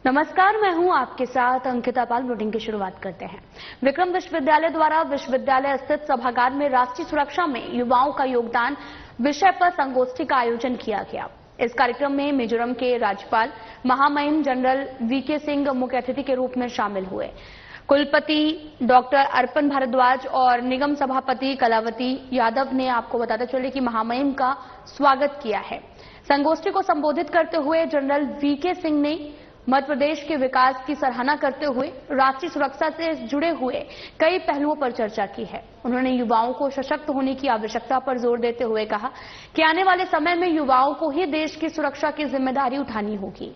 नमस्कार, मैं हूं आपके साथ अंकिता पाल। बुलेटिन की शुरुआत करते हैं। विक्रम विश्वविद्यालय द्वारा विश्वविद्यालय स्थित सभागार में राष्ट्रीय सुरक्षा में युवाओं का योगदान विषय पर संगोष्ठी का आयोजन किया गया। इस कार्यक्रम में मिजोरम के राज्यपाल महामहिम जनरल वीके सिंह मुख्य अतिथि के रूप में शामिल हुए। कुलपति डॉक्टर अर्पण भारद्वाज और निगम सभापति कलावती यादव ने आपको बताते चले कि महामहिम का स्वागत किया है। संगोष्ठी को संबोधित करते हुए जनरल वीके सिंह ने मध्य प्रदेश के विकास की सराहना करते हुए राष्ट्रीय सुरक्षा से जुड़े हुए कई पहलुओं पर चर्चा की है। उन्होंने युवाओं को सशक्त होने की आवश्यकता पर जोर देते हुए कहा कि आने वाले समय में युवाओं को ही देश की सुरक्षा की जिम्मेदारी उठानी होगी।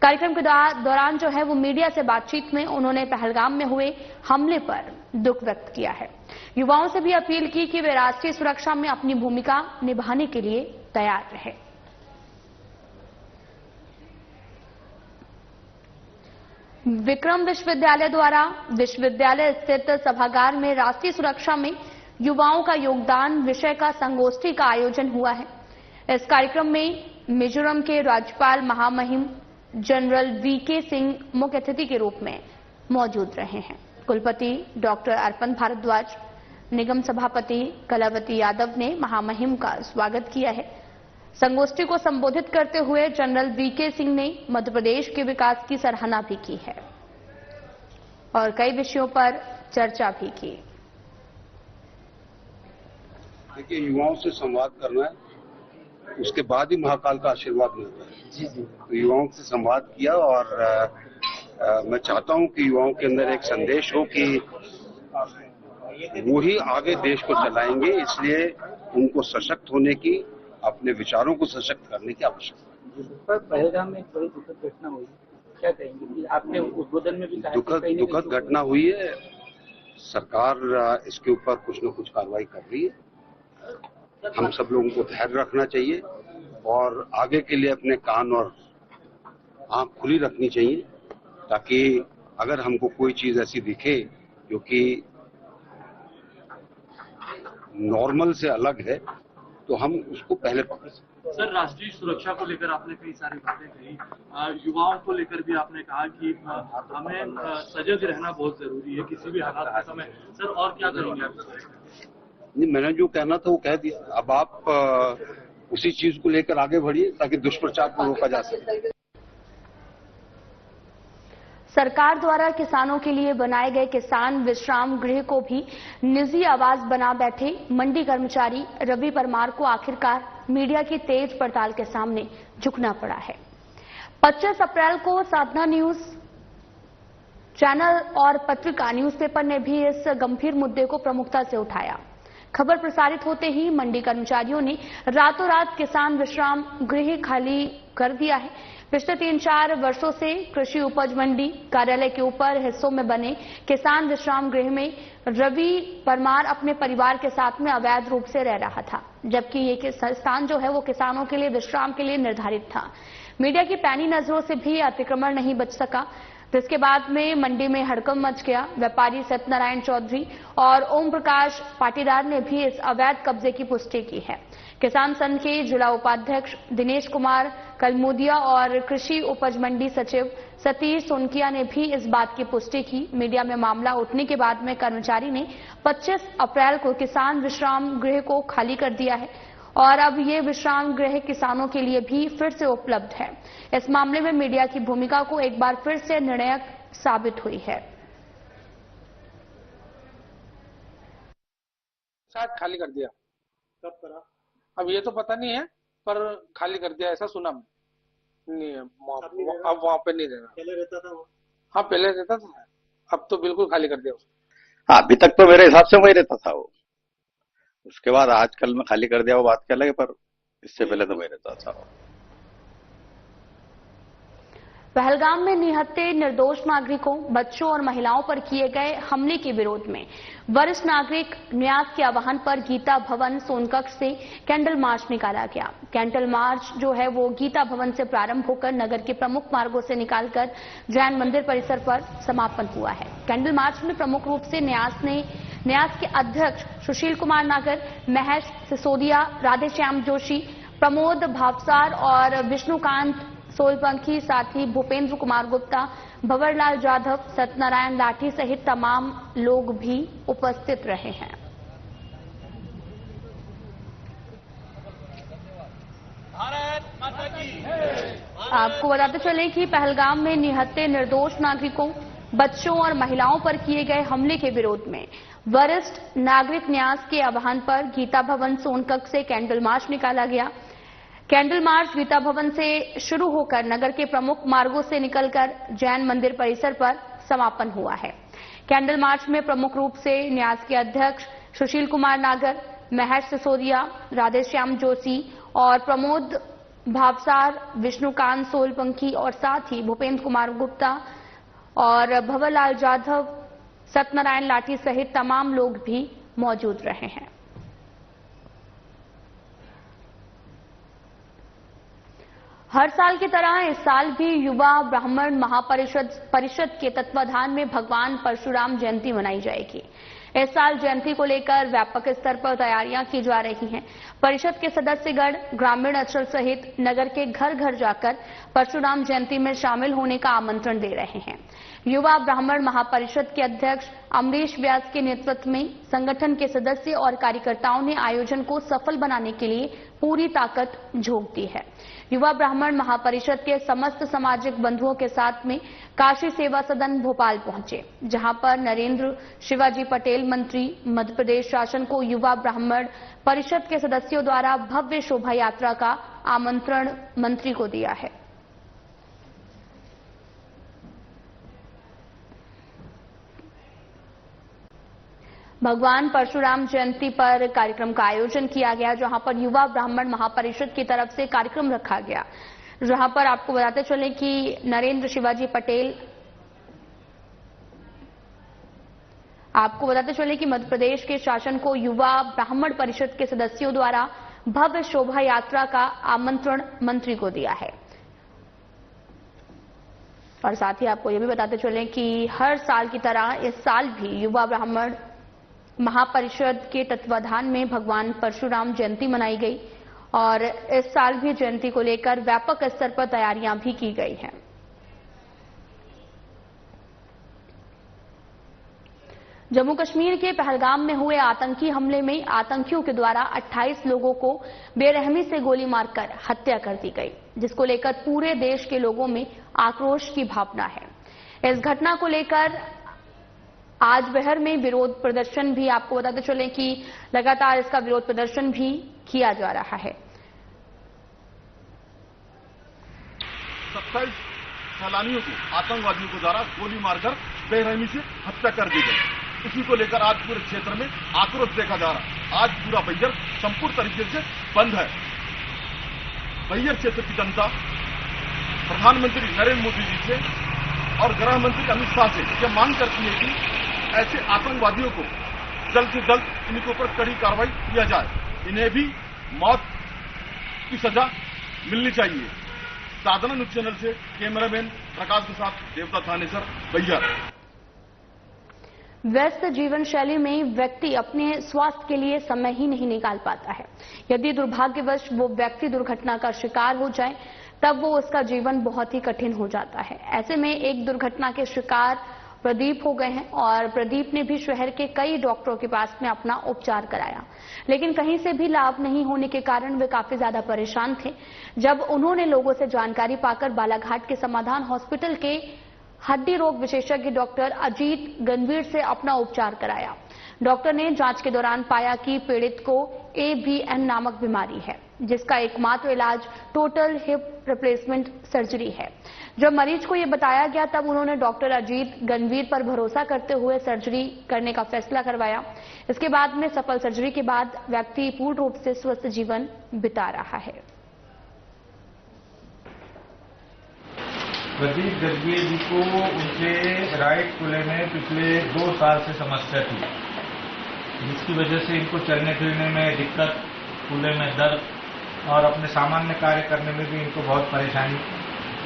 कार्यक्रम के दौरान जो है वो मीडिया से बातचीत में उन्होंने पहलगाम में हुए हमले पर दुख व्यक्त किया है। युवाओं से भी अपील की कि वे राष्ट्रीय सुरक्षा में अपनी भूमिका निभाने के लिए तैयार रहे। विक्रम विश्वविद्यालय द्वारा विश्वविद्यालय स्थित सभागार में राष्ट्रीय सुरक्षा में युवाओं का योगदान विषय का संगोष्ठी का आयोजन हुआ है। इस कार्यक्रम में मिजोरम के राज्यपाल महामहिम जनरल वीके सिंह मुख्य अतिथि के रूप में मौजूद रहे हैं। कुलपति डॉक्टर अर्पण भारद्वाज, निगम सभापति कलावती यादव ने महामहिम का स्वागत किया है। संगोष्ठी को संबोधित करते हुए जनरल वीके सिंह ने मध्य प्रदेश के विकास की सराहना भी की है और कई विषयों पर चर्चा भी की। देखिए, युवाओं से संवाद करना है, उसके बाद ही महाकाल का आशीर्वाद मिलता है। जी। तो युवाओं से संवाद किया और मैं चाहता हूं कि युवाओं के अंदर एक संदेश हो कि वो ही आगे देश को चलाएंगे, इसलिए उनको सशक्त होने की, अपने विचारों को सशक्त करने की आवश्यकता है। पर पहलगाम में एक बड़ी दुखद घटना हुई, क्या कहेंगे? आपने उद्बोधन में भी कहा दुखद घटना हुई है। सरकार इसके ऊपर कुछ न कुछ कार्रवाई कर रही है। हम सब लोगों को धैर्य रखना चाहिए और आगे के लिए अपने कान और आंख खुली रखनी चाहिए, ताकि अगर हमको कोई चीज ऐसी दिखे जो कि नॉर्मल से अलग है तो हम उसको पहले पकड़ सकते। सर, राष्ट्रीय सुरक्षा को लेकर आपने कई सारी बातें कही, युवाओं को लेकर भी आपने कहा कि हमें सजग रहना बहुत जरूरी है किसी भी हालात के समय। सर, और क्या करेंगे आप? नहीं, मैंने जो कहना था वो कह दिया। अब आप उसी चीज को लेकर आगे बढ़िए ताकि दुष्प्रचार को रोका जा सके। सरकार द्वारा किसानों के लिए बनाए गए किसान विश्राम गृह को भी निजी आवाज बना बैठे मंडी कर्मचारी रवि परमार को आखिरकार मीडिया की तेज पड़ताल के सामने झुकना पड़ा है। 25 अप्रैल को साधना न्यूज चैनल और पत्रिका न्यूज़पेपर ने भी इस गंभीर मुद्दे को प्रमुखता से उठाया। खबर प्रसारित होते ही मंडी कर्मचारियों ने रातों रात किसान विश्राम गृह खाली कर दिया है। पिछले 3-4 वर्षों से कृषि उपज मंडी कार्यालय के ऊपर हिस्सों में बने किसान विश्राम गृह में रवि परमार अपने परिवार के साथ में अवैध रूप से रह रहा था, जबकि ये स्थान जो है वो किसानों के लिए विश्राम के लिए निर्धारित था। मीडिया की पैनी नजरों से भी अतिक्रमण नहीं बच सका, जिसके बाद में मंडी में हड़कंप मच गया। व्यापारी सत्यनारायण चौधरी और ओम प्रकाश पाटीदार ने भी इस अवैध कब्जे की पुष्टि की है। किसान संघ के जिला उपाध्यक्ष दिनेश कुमार कलमुदिया और कृषि उपज मंडी सचिव सतीश सोनकिया ने भी इस बात की पुष्टि की। मीडिया में मामला उठने के बाद में कर्मचारी ने 25 अप्रैल को किसान विश्राम गृह को खाली कर दिया है और अब ये विश्राम गृह किसानों के लिए भी फिर से उपलब्ध है। इस मामले में मीडिया की भूमिका को एक बार फिर से निर्णायक साबित हुई है। शायद खाली कर दिया, कब करा अब ये तो पता नहीं है, पर खाली कर दिया ऐसा सुना मैं। नहीं, अब वहाँ पे नहीं रहना। पहले रहता था वो? हाँ, पहले रहता था, अब तो बिल्कुल खाली कर दिया उसने। हाँ, अभी तक तो मेरे हिसाब से वही रहता था वो, उसके बाद आजकल में खाली कर दिया वो बात क्या लगे, पर इससे पहले तो वही रहता था वो। पहलगाम में निहत्थे निर्दोष नागरिकों, बच्चों और महिलाओं पर किए गए हमले के विरोध में वरिष्ठ नागरिक न्यास के आह्वान पर गीता भवन सोनकक्ष से कैंडल मार्च निकाला गया। कैंडल मार्च जो है वो गीता भवन से प्रारंभ होकर नगर के प्रमुख मार्गों से निकालकर जैन मंदिर परिसर पर समापन हुआ है। कैंडल मार्च में प्रमुख रूप से न्यास के अध्यक्ष सुशील कुमार नागर, महेश सिसोदिया, राधेश्याम जोशी, प्रमोद भावसार और विष्णुकांत सोलपंखी, साथ ही भूपेंद्र कुमार गुप्ता, भंवरलाल जाधव, सत्यनारायण लाठी सहित तमाम लोग भी उपस्थित रहे हैं। आपको बताते चलें कि पहलगाम में निहत्थे निर्दोष नागरिकों, बच्चों और महिलाओं पर किए गए हमले के विरोध में वरिष्ठ नागरिक न्यास के आह्वान पर गीता भवन सोनकच्छ से कैंडल मार्च निकाला गया। कैंडल मार्च गीता भवन से शुरू होकर नगर के प्रमुख मार्गों से निकलकर जैन मंदिर परिसर पर समापन हुआ है। कैंडल मार्च में प्रमुख रूप से न्यास के अध्यक्ष सुशील कुमार नागर, महेश सिसोदिया, राधेश्याम जोशी और प्रमोद भावसार, विष्णुकांत सोलपंखी और साथ ही भूपेंद्र कुमार गुप्ता और भंवरलाल जाधव, सत्यनारायण लाठी सहित तमाम लोग भी मौजूद रहे हैं। हर साल की तरह इस साल भी युवा ब्राह्मण महापरिषद के तत्वाधान में भगवान परशुराम जयंती मनाई जाएगी। इस साल जयंती को लेकर व्यापक स्तर पर तैयारियां की जा रही हैं। परिषद के सदस्यगण ग्रामीण अंचल सहित नगर के घर घर जाकर परशुराम जयंती में शामिल होने का आमंत्रण दे रहे हैं। युवा ब्राह्मण महापरिषद के अध्यक्ष अमरीश व्यास के नेतृत्व में संगठन के सदस्य और कार्यकर्ताओं ने आयोजन को सफल बनाने के लिए पूरी ताकत झोंक दी है। युवा ब्राह्मण महापरिषद के समस्त सामाजिक बंधुओं के साथ में काशी सेवा सदन भोपाल पहुंचे, जहां पर नरेंद्र शिवाजी पटेल मंत्री मध्य प्रदेश शासन को युवा ब्राह्मण परिषद के सदस्यों द्वारा भव्य शोभा यात्रा का आमंत्रण मंत्री को दिया है। भगवान परशुराम जयंती पर कार्यक्रम का आयोजन किया गया, जहां पर युवा ब्राह्मण महापरिषद की तरफ से कार्यक्रम रखा गया, जहां पर आपको बताते चले कि नरेंद्र शिवाजी पटेल कि मध्य प्रदेश के शासन को युवा ब्राह्मण परिषद के सदस्यों द्वारा भव्य शोभा यात्रा का आमंत्रण मंत्री को दिया है। और साथ ही आपको यह भी बताते चले कि हर साल की तरह इस साल भी युवा ब्राह्मण महापरिषद के तत्वाधान में भगवान परशुराम जयंती मनाई गई और इस साल भी जयंती को लेकर व्यापक स्तर पर तैयारियां भी की गई हैं। जम्मू कश्मीर के पहलगाम में हुए आतंकी हमले में आतंकियों के द्वारा 28 लोगों को बेरहमी से गोली मारकर हत्या कर दी गई, जिसको लेकर पूरे देश के लोगों में आक्रोश की भावना है। इस घटना को लेकर आज बहर में विरोध प्रदर्शन भी, आपको बताते चलें कि लगातार इसका विरोध प्रदर्शन भी किया जा रहा है। 27 सैलानियों को आतंकवादियों के द्वारा गोली मारकर बेरहमी से हत्या कर दी गई। इसी को लेकर आज पूरे क्षेत्र में आक्रोश देखा जा रहा। आज पूरा बैयर संपूर्ण तरीके से बंद है। बैयर क्षेत्र की जनता प्रधानमंत्री नरेंद्र मोदी जी से और गृह मंत्री अमित शाह से यह मांग करती है कि ऐसे आतंकवादियों को जल्द से जल्द इनके ऊपर कड़ी कार्रवाई किया जाए। इन्हें भी मौत की सजा मिलनी चाहिए। साधना न्यूज चैनल से कैमरामैन प्रकाश के साथ देवता थानेसर बैयर। व्यस्त जीवन शैली में व्यक्ति अपने स्वास्थ्य के लिए समय ही नहीं निकाल पाता है। यदि दुर्भाग्यवश वो व्यक्ति दुर्घटना का शिकार हो जाए, तब वो उसका जीवन बहुत ही कठिन हो जाता है। ऐसे में एक दुर्घटना के शिकार प्रदीप हो गए हैं और प्रदीप ने भी शहर के कई डॉक्टरों के पास में अपना उपचार कराया, लेकिन कहीं से भी लाभ नहीं होने के कारण वे काफी ज्यादा परेशान थे। जब उन्होंने लोगों से जानकारी पाकर बालाघाट के समाधान हॉस्पिटल के हड्डी रोग विशेषज्ञ डॉक्टर अजीत गणवीर से अपना उपचार कराया। डॉक्टर ने जांच के दौरान पाया कि पीड़ित को AVN नामक बीमारी है, जिसका एकमात्र इलाज टोटल हिप रिप्लेसमेंट सर्जरी है। जब मरीज को यह बताया गया, तब उन्होंने डॉक्टर अजीत गणवीर पर भरोसा करते हुए सर्जरी करने का फैसला करवाया। इसके बाद में सफल सर्जरी के बाद व्यक्ति पूर्ण रूप से स्वस्थ जीवन बिता रहा है। प्रदीप गणवीर जी को उनके राइट कूल्हे में पिछले 2 साल से समस्या थी, जिसकी वजह से इनको चलने फिरने में दिक्कत, कूल्हे में दर्द और अपने सामान्य कार्य करने में भी इनको बहुत परेशानी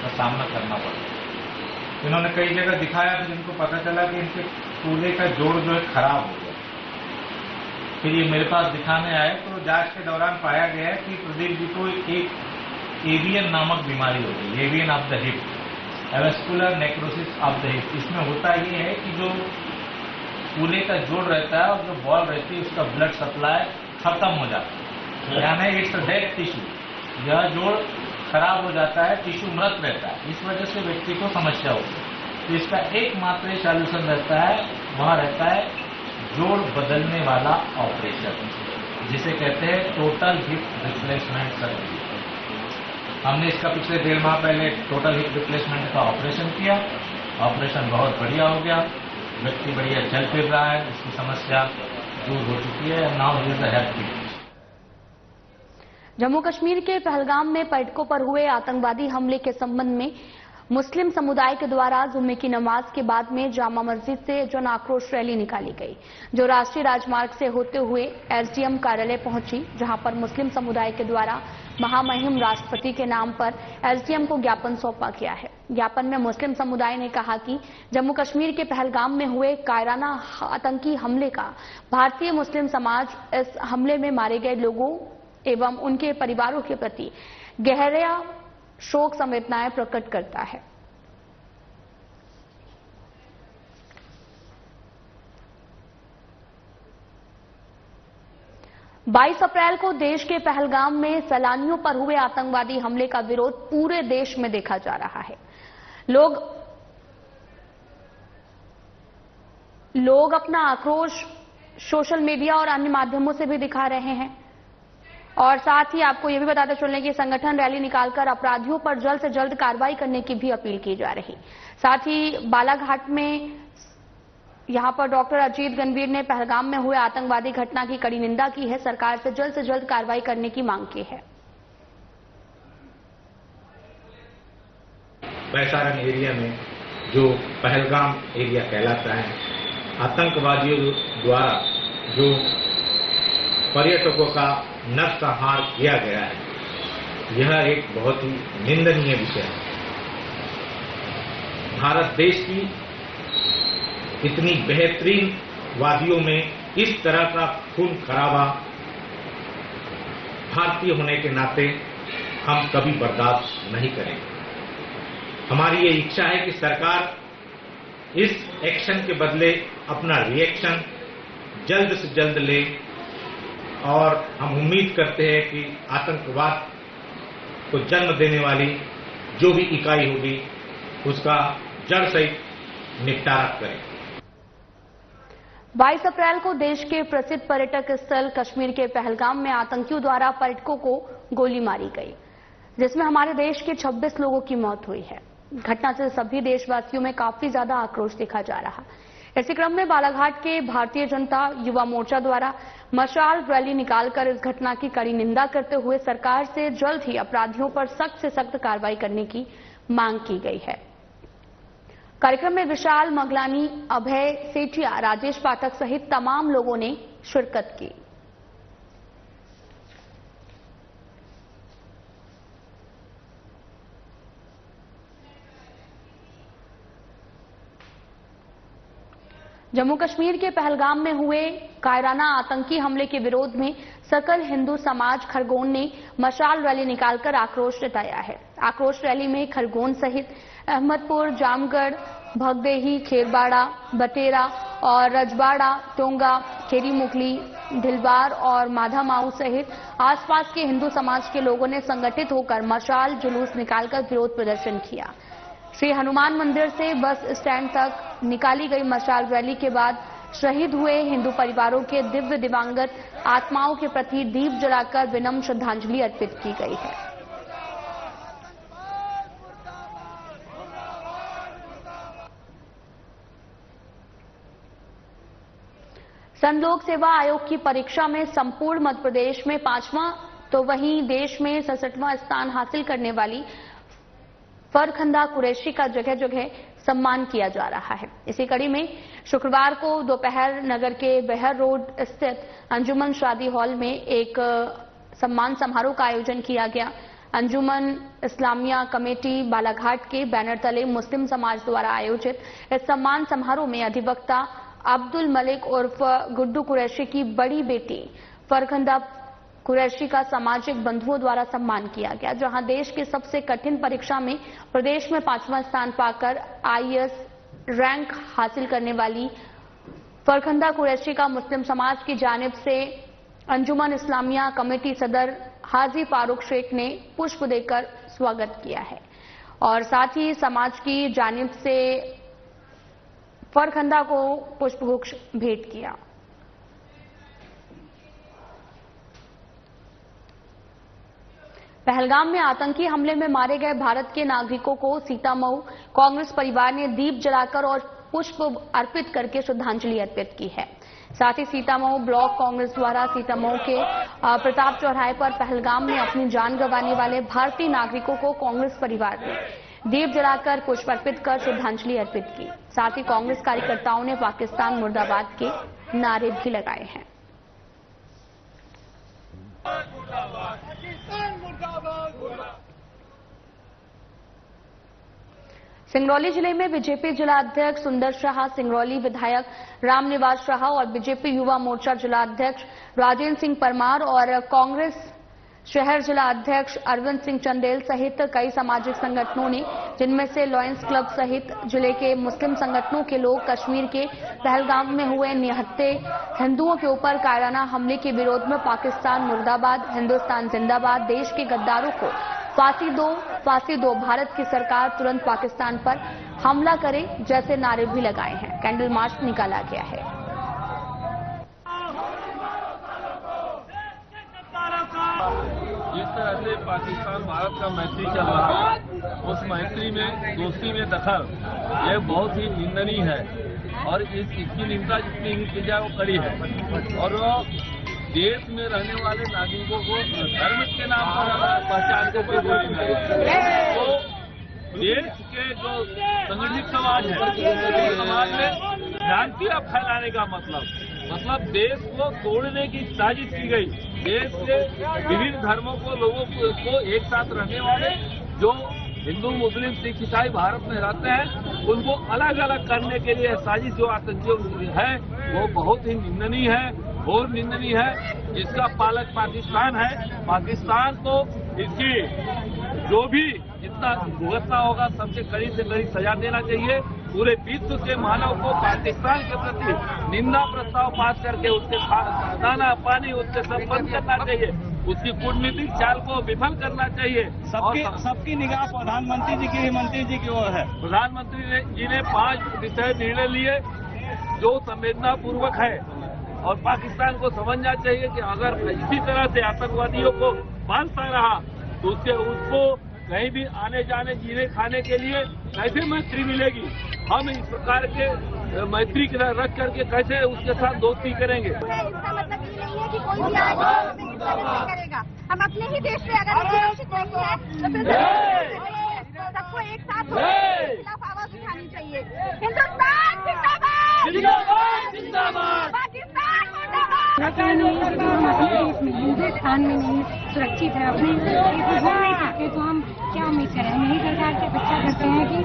का सामना करना पड़ा। इन्होंने कई जगह दिखाया, फिर इनको पता चला कि इनके कूल्हे का जोड़ जो है खराब हो गया। फिर ये मेरे पास दिखाने आए तो जांच के दौरान पाया गया है कि प्रदीप जी को एक एवियन नामक बीमारी होती है, avian of the hip, avascular necrosis of the hip. इसमें होता ये है कि जो कूल्हे का जोड़ रहता है और जो बॉल रहती है उसका ब्लड सप्लाई खत्म हो जाता है, यानी इट्स डेड टिश्यू। यह जोड़ खराब हो जाता है, टिश्यू मृत रहता है, इस वजह से व्यक्ति को समस्या होती है। तो इसका एकमात्र सॉल्यूशन रहता है, वह रहता है जोड़ बदलने वाला ऑपरेशन, जिसे कहते हैं टोटल हिप रिप्लेसमेंट सर्जरी। हमने इसका पिछले 1.5 माह पहले टोटल हिप रिप्लेसमेंट का ऑपरेशन किया। ऑपरेशन बहुत बढ़िया हो गया, व्यक्ति बढ़िया चल फिर रहा है, इसकी समस्या दूर हो चुकी है। Now he is happy. Jammu Kashmir के पहलगाम में पर्यटकों पर हुए आतंकवादी हमले के संबंध में मुस्लिम समुदाय के द्वारा जुम्मे की नमाज के बाद में जामा मस्जिद से जन आक्रोश रैली निकाली गई, जो राष्ट्रीय राजमार्ग से होते हुए एसडीएम कार्यालय पहुंची, जहां पर मुस्लिम समुदाय के द्वारा महामहिम राष्ट्रपति के नाम पर एसडीएम को ज्ञापन सौंपा गया है। ज्ञापन में मुस्लिम समुदाय ने कहा कि जम्मू कश्मीर के पहलगाम में हुए कायराना आतंकी हमले का भारतीय मुस्लिम समाज इस हमले में मारे गए लोगों एवं उनके परिवारों के प्रति गहरा शोक संवेदनाएं प्रकट करता है। बाईस अप्रैल को देश के पहलगाम में सैलानियों पर हुए आतंकवादी हमले का विरोध पूरे देश में देखा जा रहा है। लोग अपना आक्रोश सोशल मीडिया और अन्य माध्यमों से भी दिखा रहे हैं और साथ ही आपको यह भी बताते चलने की संगठन रैली निकालकर अपराधियों पर जल्द से जल्द कार्रवाई करने की भी अपील की जा रही। साथ ही बालाघाट में यहां पर डॉक्टर अजीत गंभीर ने पहलगाम में हुए आतंकवादी घटना की कड़ी निंदा की है, सरकार से जल्द कार्रवाई करने की मांग की है। वैसारन एरिया में जो पहलगाम एरिया कहलाता है, आतंकवादियों द्वारा जो पर्यटकों का नरसंहार किया गया है, यह एक बहुत ही निंदनीय विषय है। भारत देश की इतनी बेहतरीन वादियों में इस तरह का खून खराबा भारतीय होने के नाते हम कभी बर्दाश्त नहीं करेंगे। हमारी ये इच्छा है कि सरकार इस एक्शन के बदले अपना रिएक्शन जल्द से जल्द ले और हम उम्मीद करते हैं कि आतंकवाद को जन्म देने वाली जो भी इकाई होगी उसका जड़ सहित निपटारा करें। 22 अप्रैल को देश के प्रसिद्ध पर्यटक स्थल कश्मीर के पहलगाम में आतंकियों द्वारा पर्यटकों को गोली मारी गई, जिसमें हमारे देश के 26 लोगों की मौत हुई है। घटना से सभी देशवासियों में काफी ज्यादा आक्रोश देखा जा रहा। इसी क्रम में बालाघाट के भारतीय जनता युवा मोर्चा द्वारा मशाल रैली निकालकर इस घटना की कड़ी निंदा करते हुए सरकार से जल्द ही अपराधियों पर सख्त से सख्त कार्रवाई करने की मांग की गई है। कार्यक्रम में विशाल मगलानी, अभय सेठिया, राजेश पाठक सहित तमाम लोगों ने शिरकत की। जम्मू कश्मीर के पहलगाम में हुए कायराना आतंकी हमले के विरोध में सकल हिंदू समाज खरगोन ने मशाल रैली निकालकर आक्रोश जताया है। आक्रोश रैली में खरगोन सहित अहमदपुर, जामगढ़, भगदेही, खेरबाड़ा, बटेरा और रजबाड़ा, टोंगा, खेरी मुगली, ढिलवार और माधामाऊ सहित आसपास के हिंदू समाज के लोगों ने संगठित होकर मशाल जुलूस निकालकर विरोध प्रदर्शन किया। श्री हनुमान मंदिर से बस स्टैंड तक निकाली गई मशाल रैली के बाद शहीद हुए हिंदू परिवारों के दिव्य दिवंगत आत्माओं के प्रति दीप जलाकर विनम्र श्रद्धांजलि अर्पित की गई है। संघ लोक सेवा आयोग की परीक्षा में संपूर्ण मध्य प्रदेश में 5वां तो वहीं देश में 67वां स्थान हासिल करने वाली फरखंदा कुरैशी का जगह जगह सम्मान किया जा रहा है। इसी कड़ी में शुक्रवार को दोपहर नगर के बेहर रोड स्थित अंजुमन शादी हॉल में एक सम्मान समारोह का आयोजन किया गया। अंजुमन इस्लामिया कमेटी बालाघाट के बैनर तले मुस्लिम समाज द्वारा आयोजित इस सम्मान समारोह में अधिवक्ता अब्दुल मलिक उर्फ गुड्डू कुरैशी की बड़ी बेटी फरखंदा कुरैशी का सामाजिक बंधुओं द्वारा सम्मान किया गया, जहां देश की सबसे कठिन परीक्षा में प्रदेश में 5वां स्थान पाकर IAS रैंक हासिल करने वाली फरखंदा कुरैशी का मुस्लिम समाज की जानिब से अंजुमन इस्लामिया कमेटी सदर हाजी फारूक शेख ने पुष्प देकर स्वागत किया है और साथ ही समाज की जानिब से फरखंदा को पुष्पगुच्छ भेंट किया। पहलगाम में आतंकी हमले में मारे गए भारत के नागरिकों को सीतामऊ कांग्रेस परिवार ने दीप जलाकर और पुष्प अर्पित करके श्रद्धांजलि अर्पित की है। साथ ही सीतामऊ ब्लॉक कांग्रेस द्वारा सीतामऊ के प्रताप चौराहे पर पहलगाम में अपनी जान गंवाने वाले भारतीय नागरिकों को कांग्रेस परिवार ने दीप जलाकर पुष्प अर्पित कर श्रद्धांजलि अर्पित की। साथ ही कांग्रेस कार्यकर्ताओं ने पाकिस्तान मुर्दाबाद के नारे भी लगाए हैं। सिंगरौली जिले में बीजेपी जिला अध्यक्ष सुंदर शाह, सिंगरौली विधायक रामनिवास शाह और बीजेपी युवा मोर्चा जिला अध्यक्ष राजेंद्र सिंह परमार और कांग्रेस शहर जिला अध्यक्ष अरविंद सिंह चंदेल सहित कई सामाजिक संगठनों ने, जिनमें से लॉयंस क्लब सहित जिले के मुस्लिम संगठनों के लोग कश्मीर के पहलगाम में हुए निहत्थे हिंदुओं के ऊपर कायराना हमले के विरोध में पाकिस्तान मुर्दाबाद, हिंदुस्तान जिंदाबाद, देश के गद्दारों को फांसी दो, भारत की सरकार तुरंत पाकिस्तान पर हमला करे जैसे नारे भी लगाए हैं। कैंडल मार्च निकाला गया है। जिस तरह से पाकिस्तान भारत का मैत्री चल रहा है, उस मैत्री में दोस्ती में दखल ये बहुत ही निंदनीय है और इसकी निंदा जितनी ही की जाए वो कड़ी है। और वो देश में रहने वाले नागरिकों को धर्म के नाम पर अगर पहचान को कोई गोली मिले तो देश के जो संगठित समाज है, समाज में भ्रांतियां फैलाने का मतलब देश को तोड़ने की साजिश की गई। देश के विभिन्न धर्मों को लोगों को एक साथ रहने वाले जो हिंदू, मुस्लिम, सिख, ईसाई भारत में रहते हैं उनको अलग अलग करने के लिए साजिश जो आतंकियों की है वो बहुत ही निंदनीय है और निंदनीय है। जिसका पालक पाकिस्तान है। पाकिस्तान को इसकी जो भी जितना भुगतना होगा सबसे कड़ी से कड़ी सजा देना चाहिए। पूरे विश्व के मानव को पाकिस्तान के प्रति निंदा प्रस्ताव पास करके उसके दाना पानी उसके सब बंद करना चाहिए। उसकी कूटनीतिक चाल को विफल करना चाहिए। सबकी निगाह प्रधानमंत्री जी की, मंत्री जी की ओर है। प्रधानमंत्री जी ने 5 विषय निर्णय लिए जो संवेदनापूर्वक है और पाकिस्तान को समझना चाहिए कि अगर इसी तरह से आतंकवादियों को बांधता रहा तो उसको कहीं भी आने जाने जीने खाने के लिए कैसे मैत्री मिलेगी। हम इस प्रकार के मैत्री रख करके कैसे उसके साथ दोस्ती करेंगे। इसका मतलब ये नहीं है कि कोई भी आएगा करेगा। हम अपने ही देश में अगर सुरक्षित नहीं है तो सबको एक साथ खिलाफ आवाज उठानी चाहिए। हिंदुस्तान जिंदाबाद, जिंदाबाद, पाकिस्तान हिंदुस्तान में नहीं सुरक्षित है, अपने घूम नहीं सकते तो हम क्या उम्मीद करें। हम यही सरकार से अपेक्षा करते हैं कि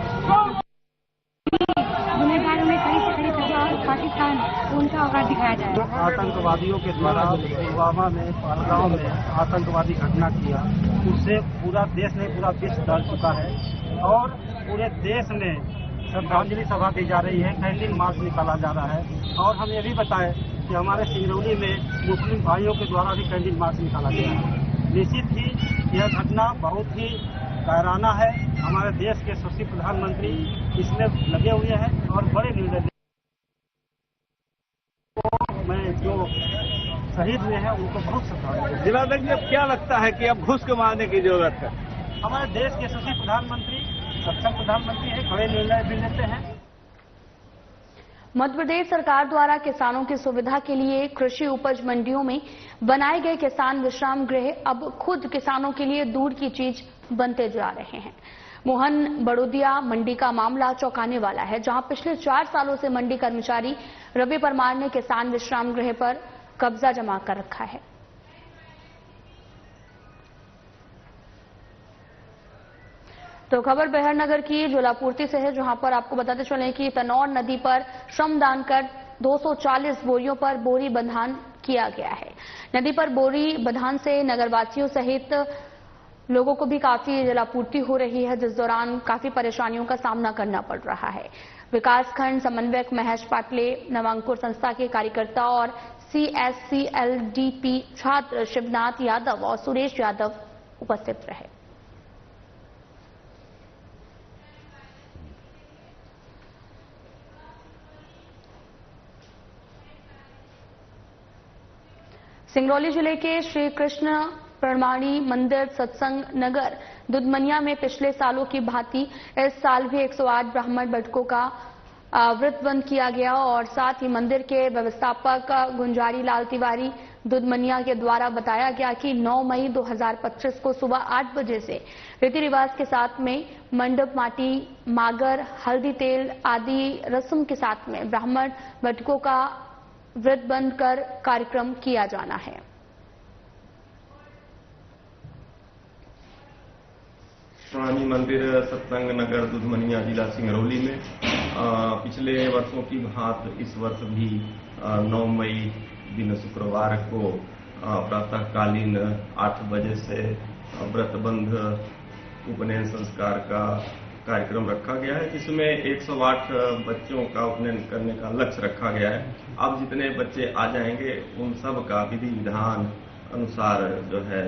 गुनहगारों में कड़ी से कड़ी सजा और पाकिस्तान उनका औकात दिखाया जाए। आतंकवादियों के द्वारा पुलवामा में, पहलगाम में आतंकवादी घटना किया, उससे पूरा देश नहीं पूरा विश्व डर चुका है और पूरे देश में श्रद्धांजलि सभा दी जा रही है, कैंडल मार्च निकाला जा रहा है। और हम ये भी बताएं कि हमारे सिंगरौली में मुस्लिम भाइयों के द्वारा भी कैंडल मार्च निकाला गया है। निश्चित ही यह घटना बहुत ही कायराना है। हमारे देश के यशस्वी प्रधानमंत्री इसमें लगे हुए हैं और बड़े निर्णय में जो शहीद हुए हैं उनको बहुत श्रद्धांजलि। जिलाध्यक्ष जी, अब क्या लगता है कि अब घुस कमाने की जरूरत है? हमारे देश के यशस्वी प्रधानमंत्री सक्षम प्रधानमंत्री है, बड़े निर्णय भी लेते हैं। मध्य प्रदेश सरकार द्वारा किसानों की सुविधा के लिए कृषि उपज मंडियों में बनाए गए किसान विश्राम गृह अब खुद किसानों के लिए दूर की चीज बनते जा रहे हैं। मोहन बड़ोदिया मंडी का मामला चौंकाने वाला है, जहां पिछले 4 सालों से मंडी कर्मचारी रवि परमार ने किसान विश्राम गृह पर कब्जा जमा कर रखा है। तो खबर बेहरनगर की ज्वालापूर्ति से है, जहां पर आपको बताते चलें कि तनौर नदी पर श्रमदान कर 240 बोरियों पर बोरी बंधान किया गया है। नदी पर बोरी बंधान से नगरवासियों सहित लोगों को भी काफी जलापूर्ति हो रही है, जिस दौरान काफी परेशानियों का सामना करना पड़ रहा है। विकासखंड समन्वयक महेश पाटले, नवांकुर संस्था के कार्यकर्ता और CSCLDP छात्र शिवनाथ यादव और सुरेश यादव उपस्थित रहे। सिंगरौली जिले के श्री कृष्ण प्रमाणी मंदिर सत्संग नगर दुधमनिया में पिछले सालों की भांति इस साल भी 108 ब्राह्मण बटकों का व्रत बंद किया गया और साथ ही मंदिर के व्यवस्थापक गुंजारी लाल तिवारी दुधमनिया के द्वारा बताया गया कि 9 मई 2025 को सुबह 8 बजे से रीति रिवाज के साथ में मंडप माटी, मागर, हल्दी तेल आदि रस्म के साथ में ब्राह्मण बटकों का व्रत बंद कर कार्यक्रम किया जाना है। प्रणामी मंदिर सत्संग नगर दुधमनिया जिला सिंगरौली में पिछले वर्षों की भांति इस वर्ष भी 9 मई दिन शुक्रवार को प्रातःकालीन 8 बजे से व्रतबंध उपनयन संस्कार का कार्यक्रम रखा गया है, जिसमें 108 बच्चों का उपनयन करने का लक्ष्य रखा गया है। अब जितने बच्चे आ जाएंगे उन सब का विधि विधान अनुसार जो है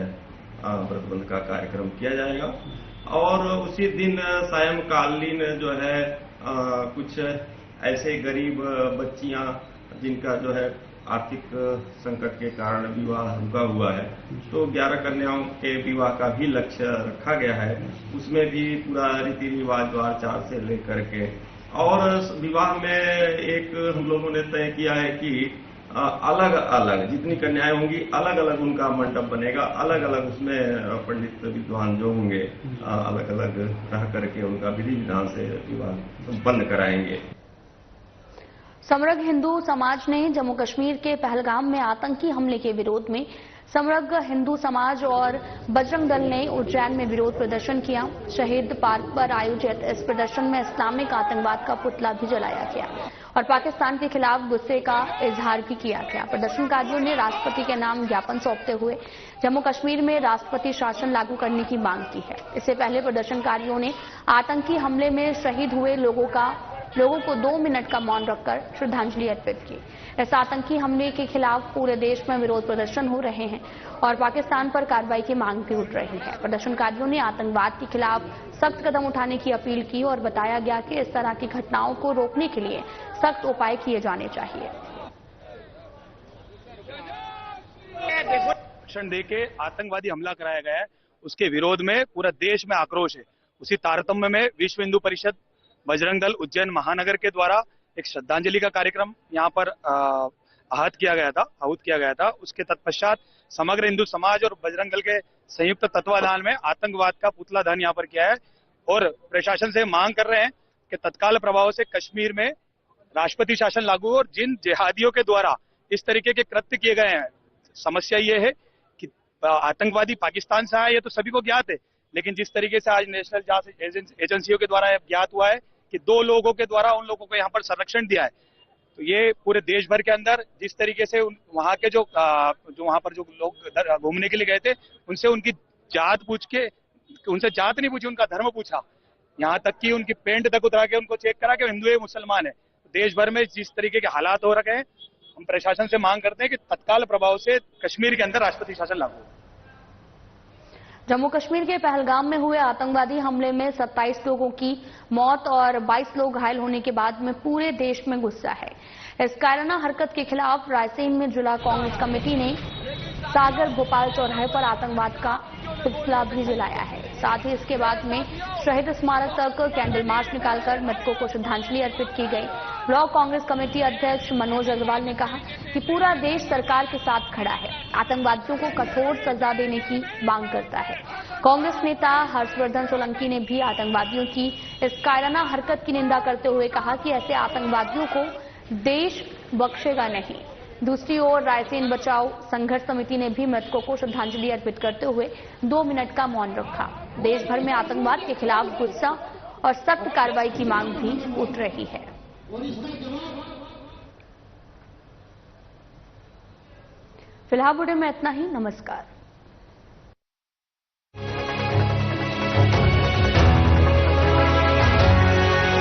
व्रतबंध का कार्यक्रम किया जाएगा और उसी दिन सायंकालीन जो है कुछ ऐसे गरीब बच्चियां जिनका जो है आर्थिक संकट के कारण विवाह रुका हुआ है, तो 11 कन्याओं के विवाह का भी लक्ष्य रखा गया है। उसमें भी पूरा रीति रिवाज द्वार से लेकर के और विवाह में एक हम लोगों ने तय किया है कि अलग अलग जितनी कन्याएं होंगी अलग अलग उनका मंडप बनेगा, अलग अलग उसमें पंडित विद्वान जो होंगे अलग अलग रह करके उनका विधि विधान से विवाह संपन्न कराएंगे। समृद्ध हिंदू समाज ने जम्मू कश्मीर के पहलगाम में आतंकी हमले के विरोध में समृद्ध हिंदू समाज और बजरंग दल ने उज्जैन में विरोध प्रदर्शन किया। शहीद पार्क पर आयोजित इस प्रदर्शन में इस्लामिक आतंकवाद का पुतला भी जलाया गया और पाकिस्तान के खिलाफ गुस्से का इजहार भी किया गया। प्रदर्शनकारियों ने राष्ट्रपति के नाम ज्ञापन सौंपते हुए जम्मू कश्मीर में राष्ट्रपति शासन लागू करने की मांग की है। इससे पहले प्रदर्शनकारियों ने आतंकी हमले में शहीद हुए लोगों को 2 मिनट का मौन रखकर श्रद्धांजलि अर्पित की। इस आतंकी हमले के खिलाफ पूरे देश में विरोध प्रदर्शन हो रहे हैं और पाकिस्तान पर कार्रवाई की मांग भी उठ रही है। प्रदर्शनकारियों ने आतंकवाद के खिलाफ सख्त कदम उठाने की अपील की और बताया गया कि इस तरह की घटनाओं को रोकने के लिए सख्त उपाय किए जाने चाहिए। दे के आतंकवादी हमला कराया गया है, उसके विरोध में पूरा देश में आक्रोश है। उसी तारतम्य में विश्व हिंदू परिषद बजरंग दल उज्जैन महानगर के द्वारा एक श्रद्धांजलि का कार्यक्रम यहाँ पर आहूत किया गया था। उसके तत्पश्चात समग्र हिंदू समाज और बजरंग दल के संयुक्त तत्वाधान में आतंकवाद का पुतला दहन यहाँ पर किया है और प्रशासन से मांग कर रहे हैं कि तत्काल प्रभाव से कश्मीर में राष्ट्रपति शासन लागू हो और जिन जिहादियों के द्वारा इस तरीके के कृत्य किए गए हैं, समस्या ये है कि आतंकवादी पाकिस्तान से आए ये तो सभी को ज्ञात है, लेकिन जिस तरीके से आज नेशनल जांच एजेंसियों के द्वारा ज्ञात हुआ है कि 2 लोगों के द्वारा उन लोगों को यहाँ पर संरक्षण दिया है, तो ये पूरे देश भर के अंदर जिस तरीके से वहाँ के जो वहाँ पर जो लोग घूमने के लिए गए थे उनसे उनकी जात पूछ के, उनसे जात नहीं पूछी, उनका धर्म पूछा, यहाँ तक कि उनकी पेंट तक उतरा के उनको चेक करा कि हिंदू है मुसलमान है। देश भर में जिस तरीके के हालात हो रखे हैं, हम प्रशासन से मांग करते हैं कि तत्काल प्रभाव से कश्मीर के अंदर राष्ट्रपति शासन लागू हो। जम्मू कश्मीर के पहलगाम में हुए आतंकवादी हमले में 27 लोगों की मौत और 22 लोग घायल होने के बाद में पूरे देश में गुस्सा है। इस कायराना हरकत के खिलाफ रायसेन में जिला कांग्रेस कमेटी ने सागर भोपाल चौराहे पर आतंकवाद का पुतला भी जलाया है। साथ ही इसके बाद में शहीद स्मारक तक कैंडल मार्च निकालकर मृतकों को श्रद्धांजलि अर्पित की गई। ब्लॉक कांग्रेस कमेटी अध्यक्ष मनोज अग्रवाल ने कहा कि पूरा देश सरकार के साथ खड़ा है, आतंकवादियों को कठोर सजा देने की मांग करता है। कांग्रेस नेता हर्षवर्धन सोलंकी ने भी आतंकवादियों की इस कायराना हरकत की निंदा करते हुए कहा कि ऐसे आतंकवादियों को देश बख्शेगा नहीं। दूसरी ओर रायसेन बचाओ संघर्ष समिति ने भी मृतकों को श्रद्धांजलि अर्पित करते हुए 2 मिनट का मौन रखा। देश भर में आतंकवाद के खिलाफ गुस्सा और सख्त कार्रवाई की मांग भी उठ रही है। फिलहाल बुलेटिन में इतना ही। नमस्कार।